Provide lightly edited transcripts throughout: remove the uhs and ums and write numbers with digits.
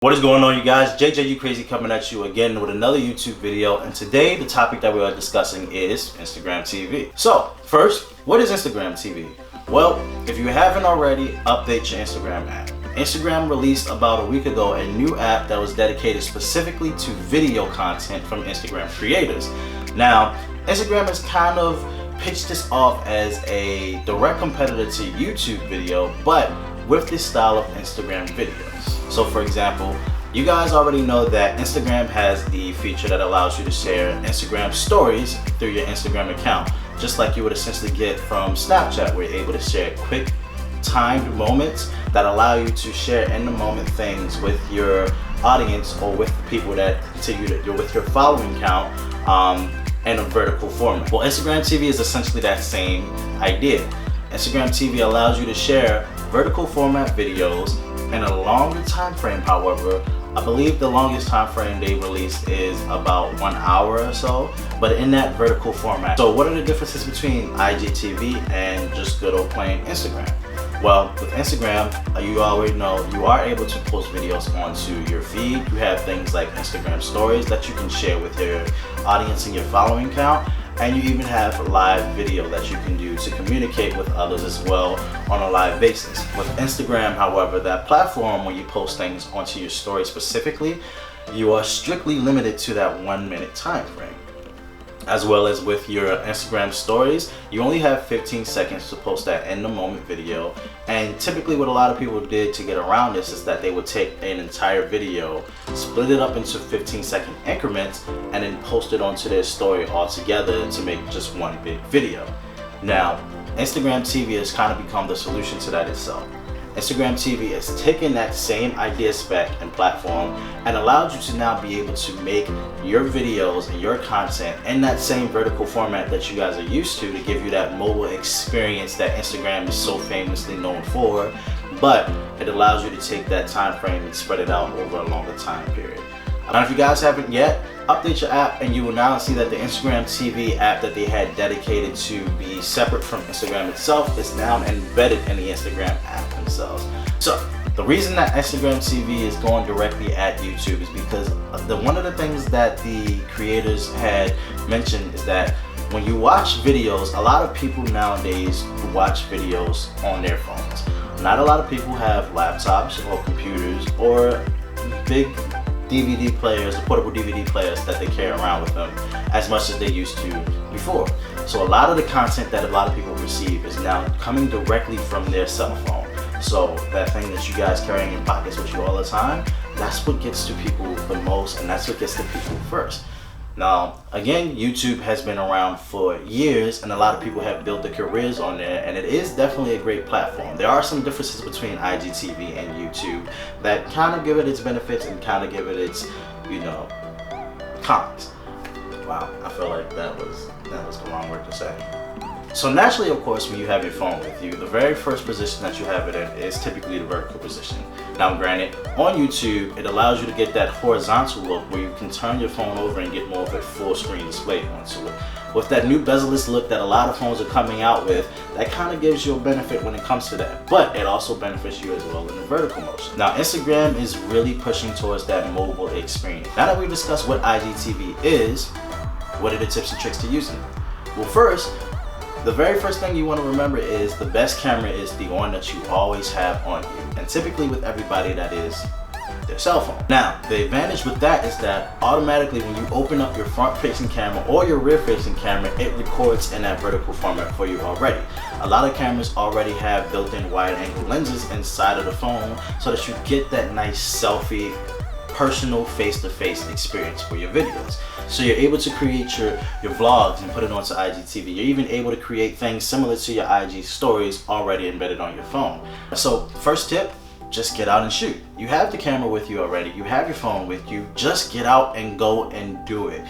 What is going on, you guys? JJ Crazy coming at you again with another YouTube video, and today the topic that we are discussing is Instagram TV. So first, what is Instagram TV? Well, if you haven't already, update your Instagram app. Instagram released about a week ago a new app that was dedicated specifically to video content from Instagram creators. Now, Instagram has kind of pitched this off as a direct competitor to YouTube video, but with this style of Instagram videos. So for example, you guys already know that Instagram has the feature that allows you to share Instagram stories through your Instagram account, just like you would essentially get from Snapchat, where you're able to share quick timed moments that allow you to share in the moment things with your audience or with the people that you're with your following count in a vertical format. Well, Instagram TV is essentially that same idea. Instagram TV allows you to share vertical format videos in a longer time frame. However, I believe the longest time frame they released is about 1 hour or so, but in that vertical format. So what are the differences between IGTV and just good old plain Instagram? Well, with Instagram, you already know you are able to post videos onto your feed. You have things like Instagram stories that you can share with your audience and your following count. And you even have live video that you can do to communicate with others as well on a live basis. With Instagram, however, that platform, when you post things onto your story specifically, you are strictly limited to that 1 minute time frame. As well as with your Instagram stories, you only have 15 seconds to post that in the moment video. And typically what a lot of people did to get around this is that they would take an entire video, split it up into 15-second increments, and then post it onto their story all together to make just one big video. Now, Instagram TV has kind of become the solution to that itself. Instagram TV has taken that same idea spec and platform and allowed you to now be able to make your videos and your content in that same vertical format that you guys are used to give you that mobile experience that Instagram is so famously known for, but it allows you to take that time frame and spread it out over a longer time period. Now, if you guys haven't yet, update your app and you will now see that the Instagram TV app that they had dedicated to be separate from Instagram itself is now embedded in the Instagram app themselves. So the reason that Instagram TV is going directly at YouTube is because one of the things that the creators had mentioned is that when you watch videos, a lot of people nowadays watch videos on their phones. Not a lot of people have laptops or computers or big DVD players, or portable DVD players that they carry around with them as much as they used to before. So a lot of the content that a lot of people receive is now coming directly from their cell phone. So that thing that you guys carry in your pockets with you all the time, that's what gets to people the most, and that's what gets to people first. Now, again, YouTube has been around for years and a lot of people have built their careers on there, and it is definitely a great platform. There are some differences between IGTV and YouTube that kind of give it its benefits and kind of give it its, cons. Wow, I feel like that was the wrong word to say. So naturally, of course, when you have your phone with you, the very first position that you have it in is typically the vertical position. Now granted, on YouTube, it allows you to get that horizontal look where you can turn your phone over and get more of a full screen display onto it. With that new bezel-less look that a lot of phones are coming out with, that kind of gives you a benefit when it comes to that. But it also benefits you as well in the vertical motion. Now Instagram is really pushing towards that mobile experience. Now that we've discussed what IGTV is, what are the tips and tricks to using it? Well, first, the very first thing you want to remember is the best camera is the one that you always have on you. And typically with everybody, that is their cell phone. Now, the advantage with that is that automatically when you open up your front-facing camera or your rear-facing camera, it records in that vertical format for you already. A lot of cameras already have built-in wide-angle lenses inside of the phone so that you get that nice selfie, personal face-to-face experience for your videos. So you're able to create your vlogs and put it onto IGTV. You're even able to create things similar to your IG stories already embedded on your phone. So first tip, just get out and shoot. You have the camera with you already. You have your phone with you. Just get out and go and do it.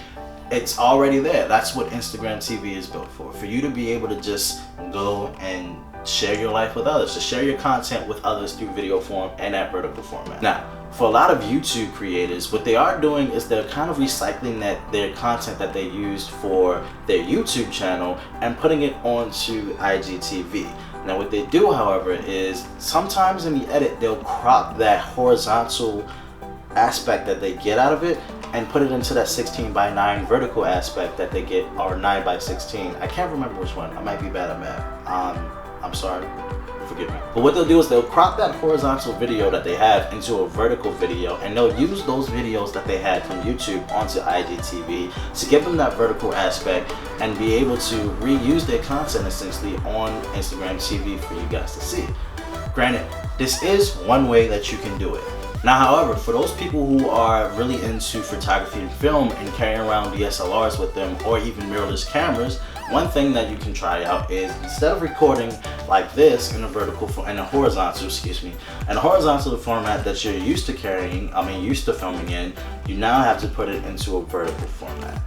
It's already there. That's what Instagram TV is built for you to be able to just go and share your life with others, to share your content with others through video form and that vertical format. Now, for a lot of YouTube creators, what they are doing is they're kind of recycling their content that they used for their YouTube channel and putting it onto IGTV. Now what they do, however, is sometimes in the edit, they'll crop that horizontal aspect that they get out of it and put it into that 16:9 vertical aspect that they get, or 9:16. I can't remember which one. I might be bad at math. I'm sorry. Forgive me. But what they'll do is they'll crop that horizontal video that they have into a vertical video, and they'll use those videos that they had from YouTube onto IGTV to give them that vertical aspect and be able to reuse their content essentially on Instagram TV for you guys to see. Granted, this is one way that you can do it. Now, however, for those people who are really into photography and film and carrying around DSLRs with them, or even mirrorless cameras, one thing that you can try out is, instead of recording like this in a horizontal format that you're used to used to filming in, you now have to put it into a vertical format.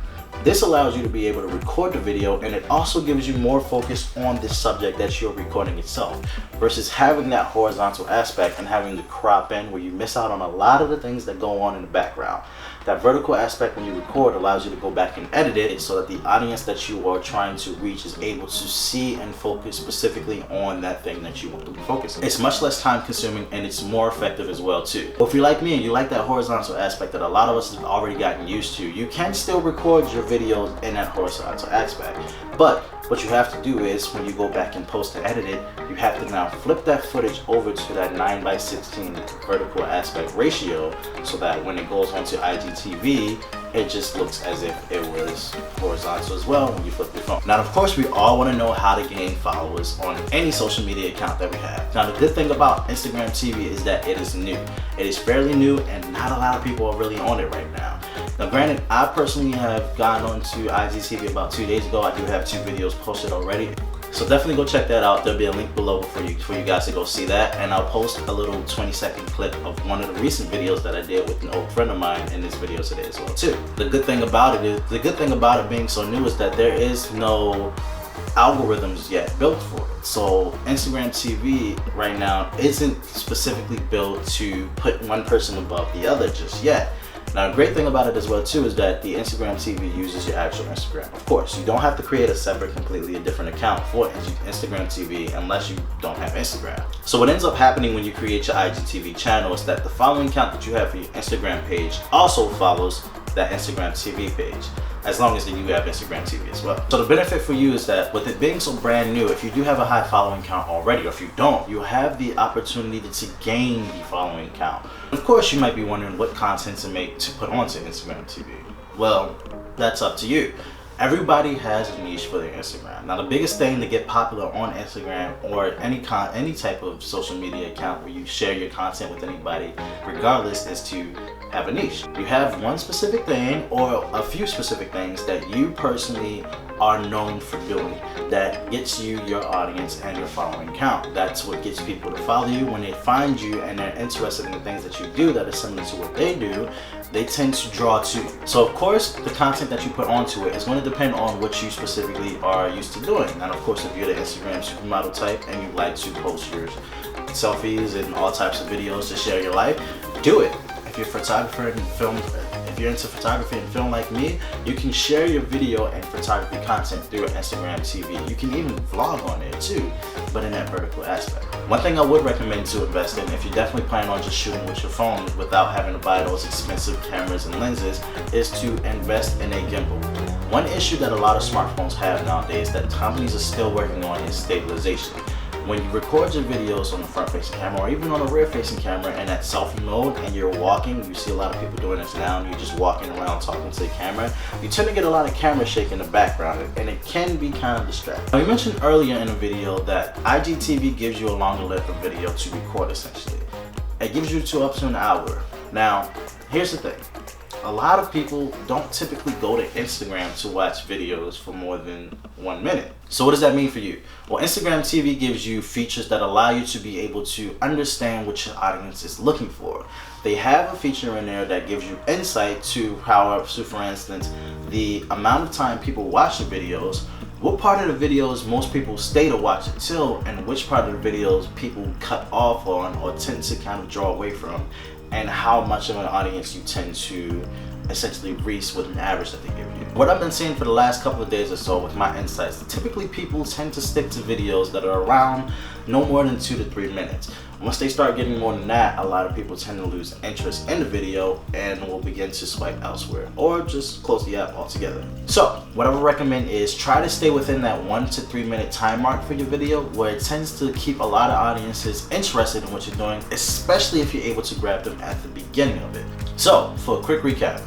This allows you to be able to record the video, and it also gives you more focus on the subject that you're recording itself, versus having that horizontal aspect and having to crop in, where you miss out on a lot of the things that go on in the background. That vertical aspect when you record allows you to go back and edit it so that the audience that you are trying to reach is able to see and focus specifically on that thing that you want them to focus on. It's much less time consuming, and it's more effective as well too. But if you're like me and you like that horizontal aspect that a lot of us have already gotten used to, you can still record your videos in that horizontal aspect. But what you have to do is, when you go back and post and edit it, you have to now flip that footage over to that 9:16 vertical aspect ratio, so that when it goes onto IGTV, it just looks as if it was horizontal as well when you flip your phone. Now, of course, we all want to know how to gain followers on any social media account that we have. Now, the good thing about Instagram TV is that it is new. It is fairly new, and not a lot of people are really on it right now. Now, granted, I personally have gone onto IGTV about 2 days ago. I do have 2 videos posted already, so definitely go check that out. There'll be a link below for you guys to go see that, and I'll post a little 20-second clip of one of the recent videos that I did with an old friend of mine in this video today as well too. The good thing about it being so new is that there is no algorithms yet built for it. So Instagram TV right now isn't specifically built to put one person above the other just yet. Now, the great thing about it as well too is that the Instagram TV uses your actual Instagram. Of course, you don't have to create a separate, completely a different account for Instagram TV unless you don't have Instagram. So what ends up happening when you create your IGTV channel is that the following account that you have for your Instagram page also follows that Instagram TV page, as long as you have Instagram TV as well. So the benefit for you is that with it being so brand new, if you do have a high following count already, or if you don't, you have the opportunity to gain the following count. Of course, you might be wondering what content to make to put onto Instagram TV. Well, that's up to you. Everybody has a niche for their Instagram. Now, the biggest thing to get popular on Instagram, or any type of social media account where you share your content with anybody, regardless, is to have a niche. You have one specific thing or a few specific things that you personally are known for doing that gets you your audience and your following count. That's what gets people to follow you. When they find you and they're interested in the things that you do that are similar to what they do, they tend to draw to you. So of course, the content that you put onto it is going to depend on what you specifically are used to doing. And of course, if you're the Instagram supermodel type and you like to post your selfies and all types of videos to share your life, do it. If you're a photographer and film, if you're into photography and film like me, you can share your video and photography content through Instagram TV. You can even vlog on it too, but in that vertical aspect. One thing I would recommend to invest in, if you definitely plan on just shooting with your phone without having to buy those expensive cameras and lenses, is to invest in a gimbal. One issue that a lot of smartphones have nowadays that companies are still working on is stabilization. When you record your videos on the front-facing camera or even on a rear-facing camera in that selfie mode and you're walking, you see a lot of people doing this now, and you're just walking around talking to the camera, you tend to get a lot of camera shake in the background, and it can be kind of distracting. Now, we mentioned earlier in the video that IGTV gives you a longer length of video to record essentially. It gives you up to an hour. Now, here's the thing. A lot of people don't typically go to Instagram to watch videos for more than 1 minute. So what does that mean for you? Well, Instagram TV gives you features that allow you to be able to understand what your audience is looking for. They have a feature in there that gives you insight to how, so for instance, the amount of time people watch the videos, what part of the videos most people stay to watch it till, and which part of the videos people cut off on or tend to kind of draw away from, and how much of an audience you tend to essentially reach with an average that they give you. what I've been seeing for the last couple of days or so with my insights, typically people tend to stick to videos that are around no more than 2 to 3 minutes. Once they start getting more than that, a lot of people tend to lose interest in the video and will begin to swipe elsewhere or just close the app altogether. So what I would recommend is try to stay within that 1 to 3 minute time mark for your video, where it tends to keep a lot of audiences interested in what you're doing, especially if you're able to grab them at the beginning of it. So for a quick recap,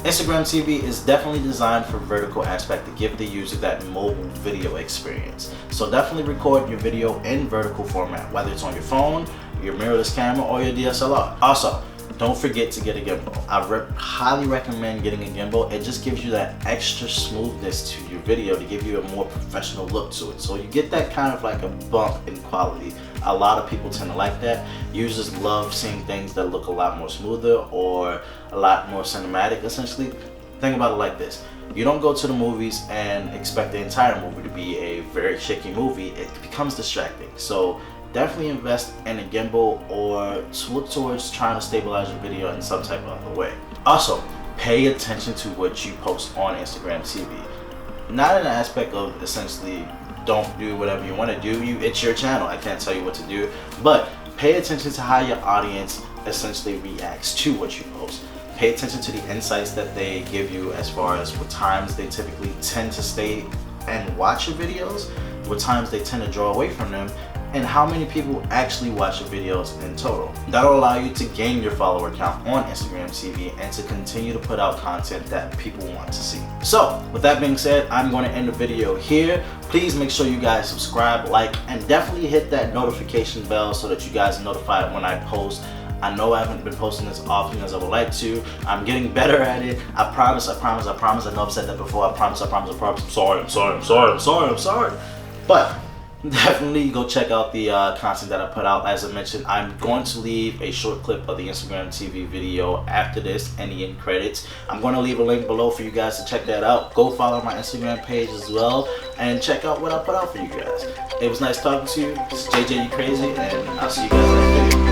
Instagram TV is definitely designed for vertical aspect to give the user that mobile video experience. So definitely record your video in vertical format, whether it's on your phone, your mirrorless camera, or your DSLR. Also, don't forget to get a gimbal. I highly recommend getting a gimbal. It just gives you that extra smoothness to your video to give you a more professional look to it. So you get that kind of like a bump in quality. A lot of people tend to like that. Users love seeing things that look a lot more smoother or a lot more cinematic, essentially. Think about it like this. You don't go to the movies and expect the entire movie to be a very shaky movie. It becomes distracting. So definitely invest in a gimbal or to look towards trying to stabilize your video in some type of other way. Also, pay attention to what you post on Instagram TV. Not in the aspect of essentially don't do whatever you want to do. It's your channel. I can't tell you what to do. But pay attention to how your audience essentially reacts to what you post. Pay attention to the insights that they give you as far as what times they typically tend to stay and watch your videos, what times they tend to draw away from them, and how many people actually watch your videos in total. That'll allow you to gain your follower count on Instagram TV and to continue to put out content that people want to see. So with that being said, I'm going to end the video here. Please make sure you guys subscribe, like, and definitely hit that notification bell so that you guys are notified when I post. I know I haven't been posting as often as I would like to. I'm getting better at it. I promise. I know I've said that before. I promise. I'm sorry. But definitely go check out the content that I put out. As I mentioned, I'm going to leave a short clip of the Instagram TV video after this and the end credits. I'm going to leave a link below for you guys to check that out. Go follow my Instagram page as well and check out what I put out for you guys. It was nice talking to you. This is JJ You Crazy, and I'll see you guys in the next video.